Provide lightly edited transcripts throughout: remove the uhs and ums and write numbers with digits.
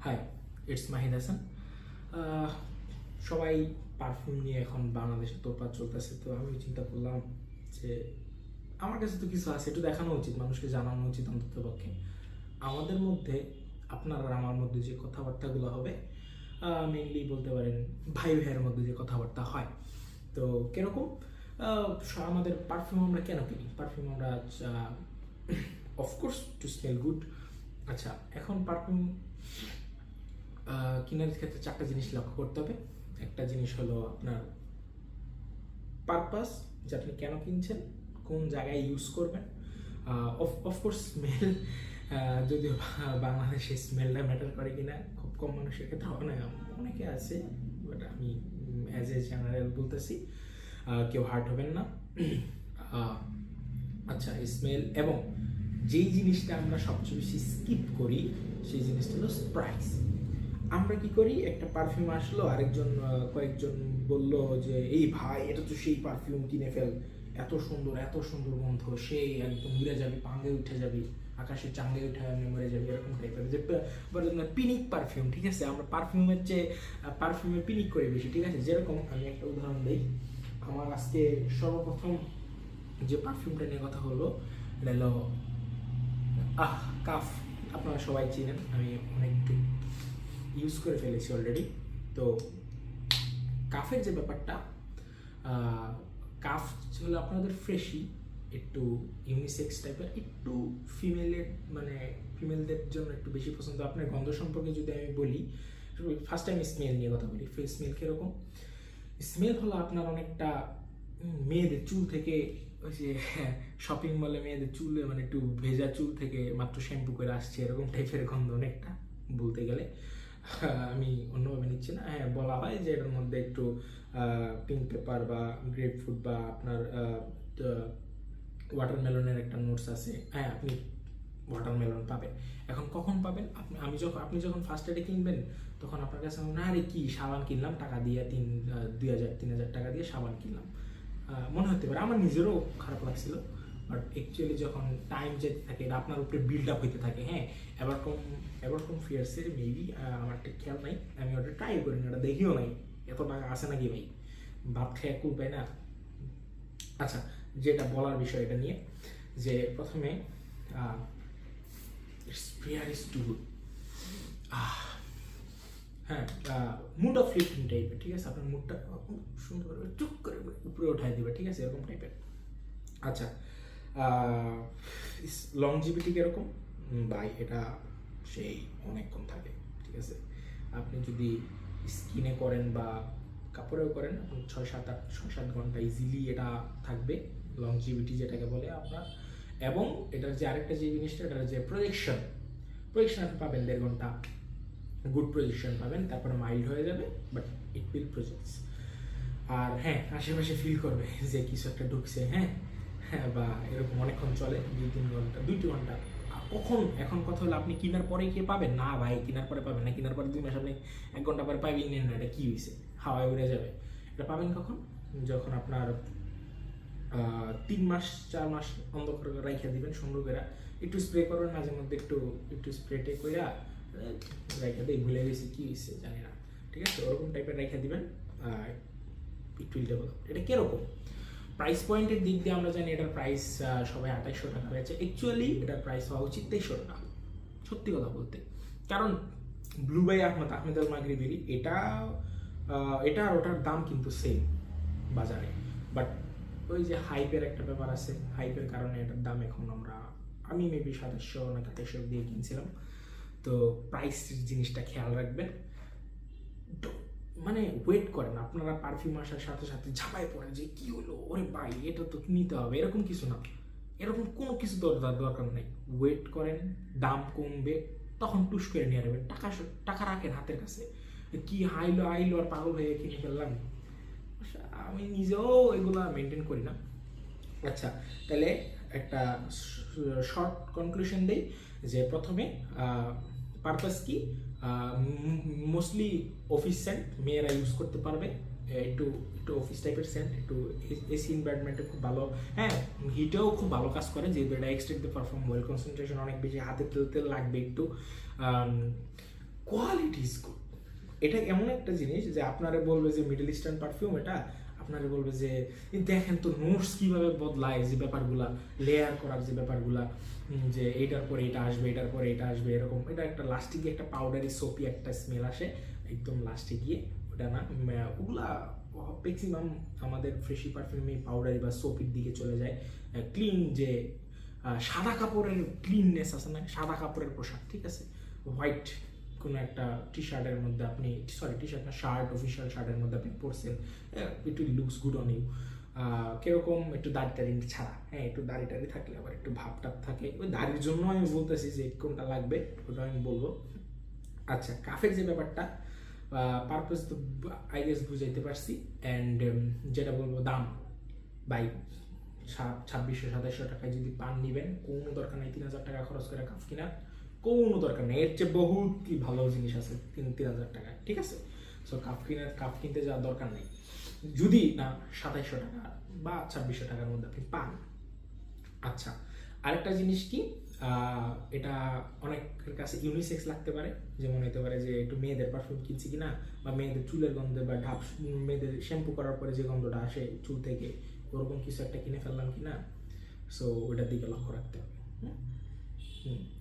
High, it's Mahid Hasan. সবাই perfume নিয়ে এখন বাংলাদেশে তোলপাড় চলতেছে, তো আমি চিন্তা করলাম যে আমার কাছে তো কিছু আছে, একটু দেখানো উচিত, মানুষকে জানানো উচিত অন্তত পক্ষে। আমাদের মধ্যে, আপনার আর আমার মধ্যে যে কথাবার্তাগুলো হবে, মেইনলি বলতে পারেন ভাই ভাইয়ের মধ্যে যে কথাবার্তা হয়, তো কিরকম আমাদের পারফিউম আমরা কেন কিনি? পারফিউম আমরা অফকোর্স টু স্মেল গুড। আচ্ছা, এখন পারফিউম কেনার ক্ষেত্রে চারটা জিনিস লক্ষ্য করতে হবে। একটা জিনিস হলো আপনার পারপাস, যে আপনি কেন কিনছেন, কোন জায়গায় ইউজ করবেন। অফকোর্স স্মেল, যদিও বাংলাদেশে স্মেলটা ম্যাটার করে কিনা খুব কম মানুষের ক্ষেত্রে হবে না, অনেকে আছে, বাট আমি অ্যাজ এ জেনারেল বলতেছি, কেউ হার্ট হবেন না। আচ্ছা, স্মেল এবং যেই জিনিসটা আমরা সবচেয়ে বেশি স্কিপ করি সেই জিনিসটা হলো প্রাইস। আমরা কি করি, একটা পারফিউম আসলো, আরেকজন কয়েকজন বলল যে এই ভাই এটা তো সেই পারফিউম, কিনে ফেল, এত সুন্দর গন্ধ, সেই একদম উড়ে যাবি, পাঙ্গে উঠে যাবি, আকাশে চাঙ্গে উঠে মরে যাবি, এরকম টাইপের যে পিনিক পারফিউম। ঠিক আছে, আমরা পারফিউমের চেয়ে পারফিউমে পিনিক করি বেশি। ঠিক আছে, যেরকম আমি একটা উদাহরণ দিই। আমার আজকে সর্বপ্রথম যে পারফিউমটা নিয়ে কথা হলো, এটা হলো কাফ। আপনারা সবাই চিনেন, আমি অনেক ইউজ করে ফেলেছি অলরেডি। তো কাফের যে ব্যাপারটা, কাফ হলো আপনাদের ফ্রেশি, একটু ইউনিসেক্স টাইপের, একটু ফিমেলের মানে ফিমেলদের জন্য একটু বেশি পছন্দ। আপনার গন্ধ সম্পর্কে যদি আমি বলি, ফার্স্ট টাইম স্মেল নিয়ে কথা বলি। স্মেল কীরকম? স্মেল হলো আপনার অনেকটা মেয়েদের চুল থেকে, ওই যে শপিং মলে মেয়েদের চুলে মানে একটু ভেজা চুল থেকে মাত্র শ্যাম্পু করে আসছে, এরকম টাইপের গন্ধ অনেকটা, বলতে গেলে। আমি অন্যভাবে নিচ্ছি না, হ্যাঁ বলা হয় যে এটার মধ্যে একটু পিঙ্ক পেপার বা গ্রেপ ফ্রুট বা আপনার ওয়াটারমেলনের একটা নোটস আছে। হ্যাঁ, আপনি ওয়াটারমেলন পাবেন। এখন কখন পাবেন? আপনি যখন ফার্স্ট এডে কিনবেন, তখন আপনার কাছে মনে হয় আরে কি সাবান কিনলাম টাকা দিয়ে, 2,000-3,000 টাকা দিয়ে সাবান কিনলাম, মনে হতে পারে। আমার নিজেরও খারাপ লাগছিল, বাট অ্যাকচুয়ালি যখন টাইম যেতে থাকে, এটা আপনার উপরে বিল্ড আপ হইতে থাকে। হ্যাঁ, এবার ফিয়ার্সের মেবি, আমার ঠিক খেয়াল নাই, আমি ওটা ট্রাই করি না, ওটা দেখিও নাই এত টাকা আছে নাকি ভাই, ভাত খেয়ে কুল পাই না। আচ্ছা, যেটা বলার বিষয় এটা নিয়ে, যে প্রথমে স্প্রেয়ার ইজ টু গুড। হ্যাঁ, মুড অফ লিফটিং টাইপের। ঠিক আছে, আপনার মুডটা সুন্দর করে চুপ করে উপরে উঠাই দেবে। ঠিক আছে, এরকম টাইপের। আচ্ছা, লংজিভিটি কিরকম? ভাই এটা সেই অনেকক্ষণ থাকে। ঠিক আছে, আপনি যদি স্কিনে করেন বা কাপড়েও করেন, আপনি 6-7 ঘন্টা ইজিলি এটা থাকবে, লংজিভিটি যেটাকে বলে আপনার। এবং এটার যে আরেকটা যে জিনিসটা, এটার যে প্রজেকশন আপনি পাবেন 1.5 ঘন্টা, গুড প্রজেকশন পাবেন, তারপরে মাইল্ড হয়ে যাবে, বাট ইট উইল প্রজেক্টস। আর হ্যাঁ, আশেপাশে ফিল করবে যে কিছু একটা ঢুকছে। হ্যাঁ হ্যাঁ, বা এরকম অনেকক্ষণ চলে, 2-3 ঘন্টা, 2-2 ঘন্টা। কখন? এখন কথা হলো আপনি কেনার পরে কি পাবেন? না ভাই, কেনার পরে পাবেন না। কেনার পরে 2 মাস, আপনি 1 ঘন্টা পরে পাবেন না। এটা কি হয়েছে, হাওয়ায় উড়ে যাবে। এটা পাবেন কখন? যখন আপনার 3-4 মাস অন্ধকার করে রাইখা দিবেন, সুন্দর করে একটু স্প্রে করবেন মাঝে মধ্যে, একটু স্প্রেটে কইরা রাইখা দিয়ে, ভুলে গেছি কি হয়েছে জানি না। ঠিক আছে, ওরকম টাইপের রাইখা দিবেন, ইট উইল ডেভেলপ। এটা কিরকম? প্রাইস পয়েন্টের দিক দিয়ে আমরা জানি এটার প্রাইস সবাই 2800 টাকা হয়েছে। অ্যাকচুয়ালি এটার প্রাইস হওয়া উচিত 2300 টাকা, সত্যি কথা বলতে। কারণ ব্লু বাই আহমেদ আল মাগরিবেরি, এটা আর ওটার দাম কিন্তু সেম বাজারে, বাট ওই যে হাইপের একটা ব্যাপার আছে, হাইপের কারণে এটার দাম এখন আমি মেবি 2700 না 2800 দিয়ে কিনছিলাম। তো প্রাইস জিনিসটা খেয়াল রাখবেন, মানে ওয়েট করেন। আপনারা পারফিউম আসার সাথে সাথে ঝাঁপায় পড়েন যে কি হলো, ওরে ভাই এটা তো নিতে হবে, এরকম কিছু না, এরকম কোনো কিছু দরকার নেই। ওয়েট করেন, দাম কমবে, তখন টুস করে নিয়ে নেবেন। টাকা রাখেন হাতের কাছে, কি আইলো আর পাগল হয়ে কিনে ফেললাম। আমি নিজেও এগুলা মেনটেন করি না। আচ্ছা, তাহলে একটা শর্ট কনক্লুশন দেই, যে প্রথমে পারপাস কি, মোস্টলি অফিস সেন্ট মেয়েরা ইউজ করতে পারবে, একটু অফিস টাইপের সেন্ট, একটু এসি এনভায়রনমেন্টে খুব ভালো। হ্যাঁ, হিটেও খুব ভালো কাজ করে, যেহেতু এটা এক্সট্রেক্ট পারফর্ম ওয়েল, কনসেন্ট্রেশন অনেক বেশি, হাতে তেল লাগবে একটু। Quality is good. এটা এমন একটা জিনিস যে আপনারা বলবে যে মিডল ইস্টার্ন পারফিউম, এটা আপনারা বলবে যে দেখেন তো নোটস কীভাবে বদলায়, যে ব্যাপারগুলা লেয়ার করার যে ব্যাপারগুলা, যে এইটার পরে এটা আসবে, এটার পরে এটা আসবে, এরকম। এটা একটা লাস্টে গিয়ে একটা পাউডারি সোপি একটা স্মেল আসে একদম লাস্টে গিয়ে, ওটা না। ওগুলা ম্যাক্সিমাম আমাদের ফ্রেশি পারফিউমে পাউডারি বা সোপির দিকে চলে যায়। ক্লিন যে সাদা কাপড়ের ক্লিননেস আছে না, সাদা কাপড়ের পোশাক, ঠিক আছে, হোয়াইট কোনো একটা টি শার্টের মধ্যে আপনি, টি শার্ট না, শার্ট, অফিসিয়াল শার্টের মধ্যে আপনি পরছেন, একটু লুকস গুড অন ইউ। কিরকম একটু দাড়ি টাড়ি ছাড়া, হ্যাঁ, একটু দাড়ি টাড়ি থাকলে আবার একটু ভাব টাপ থাকে, ওই দাড়ির জন্য আমি বলতেছি যে কোনটা লাগবে ওটা আমি বলবো। আচ্ছা, কাফের যে ব্যাপারটা, পারপাস তো আই গেস বুঝাইতে পারছি। অ্যান্ড যেটা বলবো দাম, বাই 2600-2700 টাকায় যদি পান নিবেন, কোনো দরকার নেই 3000 টাকা খরচ করে কাফ কেনার, কোনো দরকার নেই। এর চেয়ে বহুত কি ভালো জিনিস আছে 3000 টাকায়, ঠিক আছে। সো কাফ কিনতে যাওয়ার দরকার নেই যদি না 2700 টাকা বা 2600 টাকার মধ্যে আপনি পান। আচ্ছা, আরেকটা জিনিস কি, এটা অনেকের কাছে ইউনিসেক্স লাগতে পারে, যেমন হতে পারে যে একটু মেয়েদের পারফিউম কিনছি কিনা, বা মেয়েদের চুলের গন্ধে, বা মেয়েদের শ্যাম্পু করার পরে যে গন্ধটা আসে চুল থেকে, ওরকম কিছু একটা কিনে ফেললাম কিনা। সো ওটার দিকে লক্ষ্য রাখতে হবে।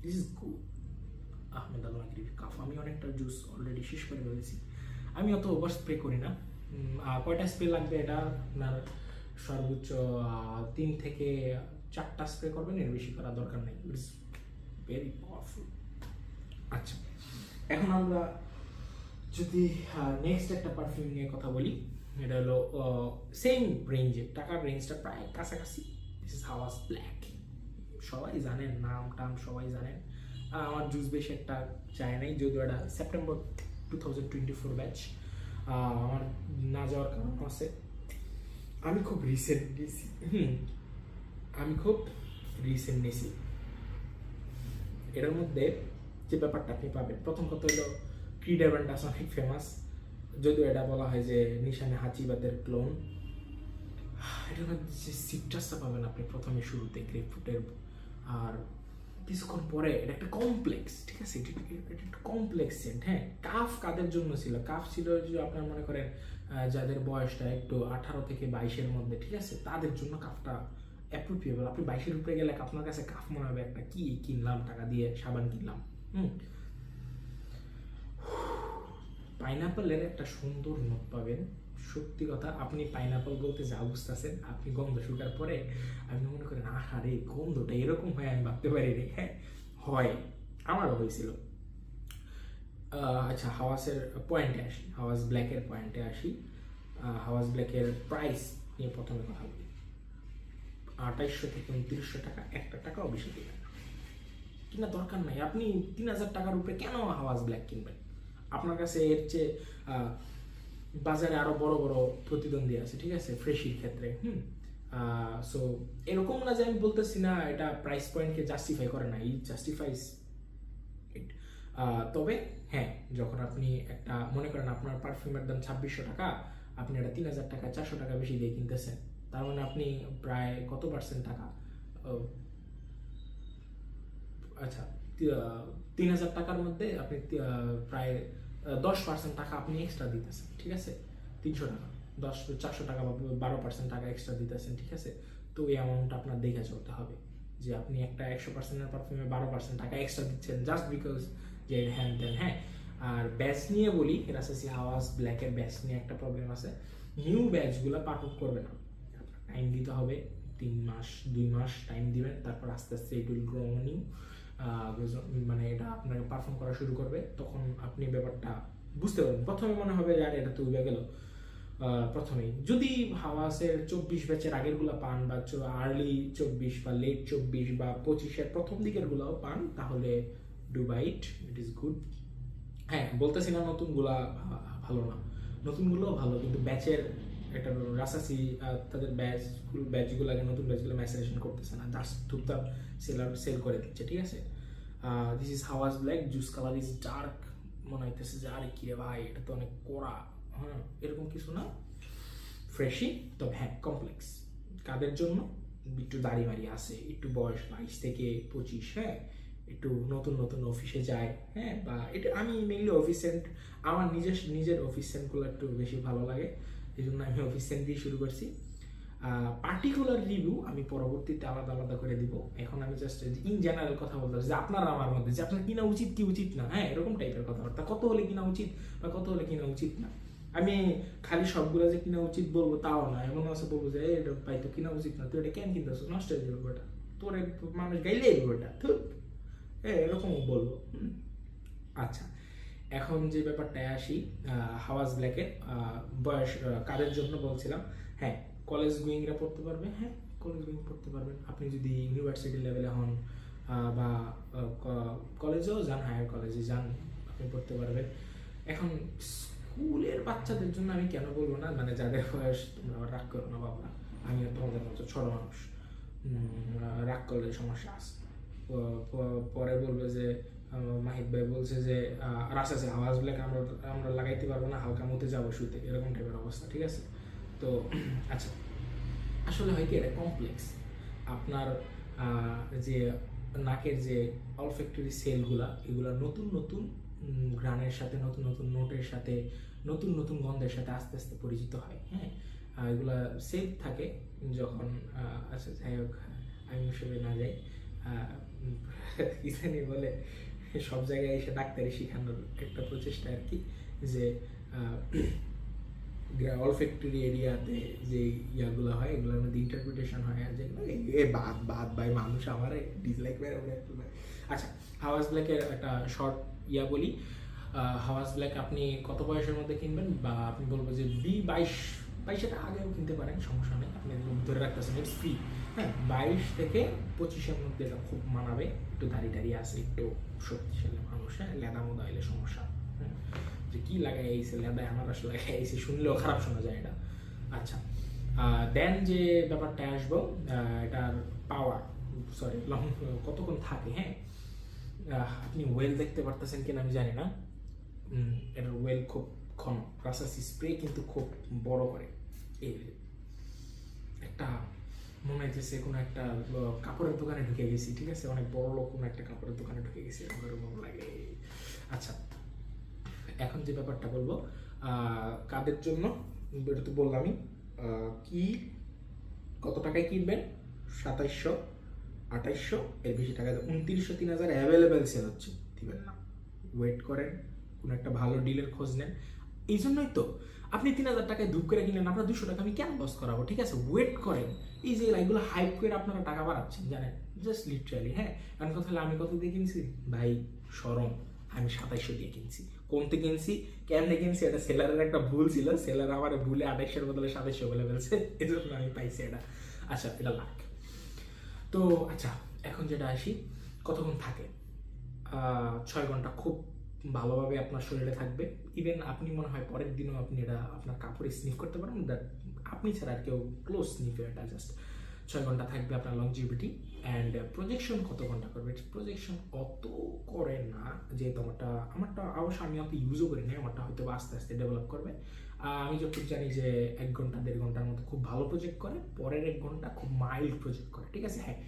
This is good. Ahmed Al মাগরিবি calf আমি অনেকটা জুস অলরেডি শেষ করে ফেলেছি। আমি অত ওভার স্প্রে করি না। কয়টা স্প্রে লাগবে, এটা আপনার সর্বোচ্চ 3 থেকে 4টা স্প্রে করবেন, এর বেশি করার দরকার নেই। It's very powerful. আচ্ছা, এখন আমরা যদি নেক্সট একটা পারফিউম নিয়ে কথা বলি, এটা হলো সেম রেঞ্জে, টাকার রেঞ্জটা প্রায় কাছাকাছি। This is Hawas black. সবাই জানেন, নাম টাম সবাই জানেন। আমার জুস বেশি একটা চায় নাই, যদিও এটা সেপ্টেম্বর 2024 ব্যাচ। আমার না যাওয়ার কারণ আছে, আমি খুব রিসেন্ট নিয়েছি। এটার মধ্যে যে ব্যাপারটা আপনি পাবেন, প্রথম কথা হলো ক্রিড এভেন্টাস অনেক ফেমাস, যদিও এটা বলা হয় যে নিশানে হাচিবাদের ক্লোন। এটার মধ্যে যে সিট্রাসটা পাবেন আপনি প্রথমে শুরুতে গ্রেপফ্রুটের, আর কিছুক্ষণ পরে এটা একটা কমপ্লেক্স, ঠিক আছে, এটা একটা কমপ্লেক্স সেন্ট। হ্যাঁ, কাফ কাদের জন্য ছিল? কাফ ছিল যে আপনার মনে করেন যাদের বয়সটা একটু 18 থেকে 22-এর মধ্যে, ঠিক আছে, তাদের জন্য কাফটা অ্যাপ্রোপ্রিয়েবল। আপনি 22-এর উপরে গেলে আপনার কাছে কাফ মনে হবে একটা কি কিনলাম, টাকা দিয়ে সাবান কিনলাম। পাইনাপেলের একটা সুন্দর নোট পাবেন। সত্যি কথা, আপনি পাইনাপল বলতে যা বুঝতেছেন, আপনি গন্ধ শুকার পরে আপনি মনে করেন আরে গন্ধটা এরকম হয়, আমি ভাবতে পারি রে। হ্যাঁ, হয়, আমারও হয়েছিল। আচ্ছা, হাওয়াসের পয়েন্টে আসি, হাওয়াস ব্ল্যাকের পয়েন্টে আসি। হাওয়াস ব্ল্যাকের প্রাইস নিয়ে প্রথমে কথা বলি। 2800 থেকে 2900 টাকা, একটা টাকাও বেশি দেবেন না, কিনা দরকার নাই। আপনি 3000 টাকার উপরে কেন হাওয়াস ব্ল্যাক কিনবেন? আপনার কাছে এর চেয়ে বাজারে আরো বড় বড় প্রতিদ্বন্দ্বী আছে, ঠিক আছে, ফ্রেশির ক্ষেত্রে। সো এরকম না যে আমি বলতেছি না এটা প্রাইস পয়েন্টকে জাস্টিফাই করে না, ইট জাস্টিফাইস ইট। তবে হ্যাঁ, যখন আপনি একটা মনে করেন আপনার পারফিউমের দাম 2600 টাকা, আপনি এটা 3000 টাকা 400 টাকা বেশি দিয়ে কিনতেছেন, তার মানে আপনি প্রায় কত পার্সেন্ট টাকা, আচ্ছা 3000 টাকার মধ্যে আপনি প্রায় 10% টাকা আপনি এক্সট্রা দিতেছেন, ঠিক আছে, 300 টাকা 400 টাকা বা 12% টাকা এক্সট্রা দিতেছেন, ঠিক আছে। তো এই অ্যামাউন্ট আপনার দেখে চলতে হবে যে আপনি একটা 100%-এর পারফিউমে 12% টাকা এক্সট্রা দিচ্ছেন জাস্ট বিকজ যে হ্যান তেন। হ্যাঁ, আর ব্যাচ নিয়ে বলি, রাসাসি হাওয়াস ব্ল্যাকের ব্যাচ নিয়ে একটা প্রবলেম আছে, নিউ ব্যাচগুলো পারফর্ম করবে না, টাইম দিতে হবে, 3 মাস 2 মাস টাইম দিবেন, তারপর আস্তে আস্তে it will grow on you, মানে এটা আপনাকে পারফর্ম করা শুরু করবে, তখন আপনি ব্যাপারটা বুঝতে পারবেন। প্রথমে মনে হবে যে আর এটা তো উবে গেল প্রথমেই। যদি হাওয়াসের 24 ব্যাচের আগের গুলা পান, বা আর্লি 24 বা লেট 24 বা 25-এর প্রথম দিকের গুলাও পান, তাহলে do buy it, it is good. হ্যাঁ, বলতেছি না নতুন গুলা ভালো না, নতুন গুলো ভালো, কিন্তু ব্যাচের একটা রাসাসি তাদের ব্যাচগুলোকে নতুন ব্যাচগুলো ম্যাসেরেশন করতেছে না, জাস্ট ধূপধাপ সেল করে দিচ্ছে, ঠিক আছে। This is Hawas black, juice colour is dark, মনে হইতেছে যে আরে কিরে ভাই এটা তো অনেক কড়া। হ্যাঁ, এরকম কিছু না, ফ্রেশি, তবে হ্যাঁ কমপ্লেক্স। কাদের জন্য? একটু দাড়ি মাড়ি আছে, একটু বয়স 22 থেকে 25, হ্যাঁ, একটু নতুন নতুন অফিসে যায়, হ্যাঁ, বা এটা আমি মেইনলি অফিস সেন্ট, আমার নিজের অফিস সেন্টগুলো একটু বেশি ভালো লাগে, এই জন্য আমি অফিস সেন্ট দিয়ে শুরু করছি। পার্টিকুলার রিভিউ আমি পরবর্তীতে আলাদা আলাদা করে দিব। এখন আমি জাস্ট ইন জেনারেল কথা বলতে যে আপনারা আমার মধ্যে যে আপনার কিনা উচিত কি উচিত না, হ্যাঁ, এরকম টাইপের কথাবার্তা, কত হলে কিনা উচিত বা কত হলে কিনা উচিত না। আমি খালি সবগুলো যে কিনা উচিত বলবো তাও না, এমন আছে বলবো যে এটা ভাই তো কিনা উচিত না, তুই এটা কেন কিনতেছ, নষ্ট হয়ে যাবে ওটা, তোর মানুষ গাইলে ওটা, হ্যাঁ, এরকমও বলবো। আচ্ছা, এখন যে ব্যাপারটায় আসি, হাওয়াজ ব্ল্যাকের বয়স কাদের জন্য বলছিলাম। হ্যাঁ, কলেজ গোয়িংরা পড়তে পারবে, হ্যাঁ, কলেজ গোয়িং পড়তে পারবেন। আপনি যদি ইউনিভার্সিটি লেভেলে হন বা কলেজেও যান, হায়ার কলেজে যান, আপনি পড়তে পারবেন। এখন স্কুলের বাচ্চাদের জন্য আমি কেন বলবো না, মানে যাদের বয়স, তোমরা আবার রাগ করো না বাবা, আমি তোমাদের মতো ছোট মানুষ, রাগ করলে সমস্যা আছে, পরে বলবে যে মাহিদ ভাই বলছে যে রাস্তা আওয়াজ ব্ল্যাক আমরা লাগাইতে পারবো না, হালকা মতে যাবো শুতে, এরকম টাইপের অবস্থা, ঠিক আছে। তো আচ্ছা, আসলে হয় কি, এটা কমপ্লেক্স। আপনার যে নাকের যে অলফ্যাক্টরি সেলগুলা, এগুলা নতুন নতুন ঘ্রাণের সাথে, নতুন নতুন নোটের সাথে, নতুন নতুন গন্ধের সাথে আস্তে আস্তে পরিচিত হয়, হ্যাঁ। এগুলা সেভ থাকে যখন, আচ্ছা যাই হোক, আমি ওসবে না যাই। কি জানি বলে, সব জায়গায় এসে ডাক্তারি শেখানোর একটা প্রচেষ্টা আর কি, যে অলফ্যাক্টরি এরিয়াতে যে ইয়াগুলো হয়, এগুলোর মধ্যে ইন্টারপ্রিটেশন হয়, আর যেগুলো বাদ ভাই মানুষ আমার ডিসলাইক মেরে ওঠে। আচ্ছা, হাওয়াজ ব্ল্যাকের একটা শর্ট ইয়া বলি। হাওয়াজ ব্ল্যাক আপনি কত বয়সের মধ্যে কিনবেন, বা আপনি বলবো যে 22 আগেও কিনতে পারেন, সমস্যা নেই, আপনি ধরে রাখতেছেন ইটস ফ্রি, হ্যাঁ। 22 থেকে 25-এর মধ্যে এটা খুব মানাবে, একটু দাড়ি আছে, একটু শক্তিশালী মানুষ, হ্যাঁ, লেদা মোদা এলে সমস্যা, হ্যাঁ, যে কি লাগাই আইছে লেদায়, আমার আসলে লাগাই আইছে, শুনলেও খারাপ শোনা যায় এটা। আচ্ছা, দেন যে ব্যাপারটা আসবো, এটার পাওয়ার, সরি লং কতক্ষণ থাকে, হ্যাঁ। আপনি ওয়েল দেখতে পারতেছেন কিনা আমি জানি না, এটার ওয়েল খুব ঘন, রাসাসি স্প্রে কিন্তু খুব বড় করে, এই একটা মনে হইতেছে কোনো একটা কাপড়ের দোকানে ঢুকে গেছি, ঠিক আছে, অনেক বড় লোক কোনো একটা কাপড়ের দোকানে ঢুকে গেছি, এরকম লাগে। আচ্ছা, এখন যে ব্যাপারটা বলবো, কাদের জন্য, এটা তো বললামই, কি কত টাকায় কিনবেন, 2700, 2800, এর বেশি টাকা, 2900, 3000 অ্যাভেলেবেল সেল হচ্ছে, দিবেন না, ওয়েট করেন, কোনো একটা ভালো ডিলের খোঁজ নেন। এই জন্যই তো আপনি 3000 টাকায় ধূপ করে কিনলেন, আপনার 200 টাকা আমি কেন লস করাবো, ঠিক আছে, ওয়েট করেন। এই যে এগুলো হাইপ করে আপনারা টাকা বাড়াচ্ছেন, জানেন, জাস্ট লিটারালি, হ্যাঁ। কারণ কথা হলে আমি কত দিয়ে কিনছি ভাই, সরম, আমি 2700 দিয়ে কিনছি। কোনতে কিনছি, কেমনে কিনছি, এটা সেলারের একটা ভুল ছিল, সেলার আমার ভুলে 2800-এর বদলে 2700 বলে ফেলছে, এই জন্য আমি পাইছি এটা। আচ্ছা, এটা লাখ। তো আচ্ছা, এখন যেটা আসি, কতক্ষণ থাকে, 6 ঘন্টা খুব ভালোভাবে আপনার শরীরে থাকবে। ইভেন আপনি মনে হয় পরের দিনও আপনি এটা আপনার কাপড়ে স্নিফ করতে পারেন, দ্যাট আপনি ছাড়া আর কেউ ক্লোজ স্নিফে, এটা জাস্ট 6 ঘন্টা থাকবে আপনার লংজিভিটি। অ্যান্ড প্রজেকশন কত ঘন্টা করবে, প্রজেকশন অত করে না, যেহেতু আমারটা অবশ্য আমি অত ইউজও করি না, আমারটা হয়তো আস্তে আস্তে ডেভেলপ করবে। আমি যতটুকু জানি যে 1 ঘন্টা 1.5 ঘন্টার মতো খুব ভালো প্রজেক্ট করে, পরের 1 ঘন্টা খুব মাইল্ড প্রজেক্ট করে, ঠিক আছে। হ্যাঁ,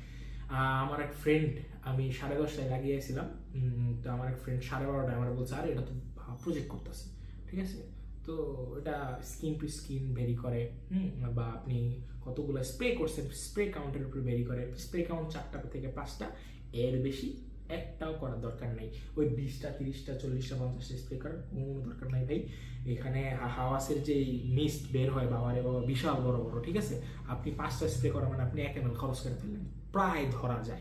আমার এক ফ্রেন্ড, আমি 10:30টায় লাগিয়েছিলাম, তো আমার এক ফ্রেন্ড 12:30টায় আমার বলছে, আরে এটা তো প্রজেক্ট করতেছে, ঠিক আছে। তো এটা স্কিন টু স্কিন ভেরি করে, বা আপনি কতগুলো স্প্রে করছেন, স্প্রে কাউন্টের উপর ভেরি করে। স্প্রে কাউন্ট 4টা থেকে 5টা, এর বেশি একটাও করার দরকার নেই। ওই 20টা 30টা 40টা 50টা স্প্রে করার কোনো দরকার নাই ভাই। এখানে হাওয়াসের যে মিস্ট বের হয়, বাবারে বাবা, বিশাল বড় বড়, ঠিক আছে। আপনি 5টা স্প্রে করা মানে আপনি 1 ml খরচ করে ফেললেন, প্রায় ধরা যায়।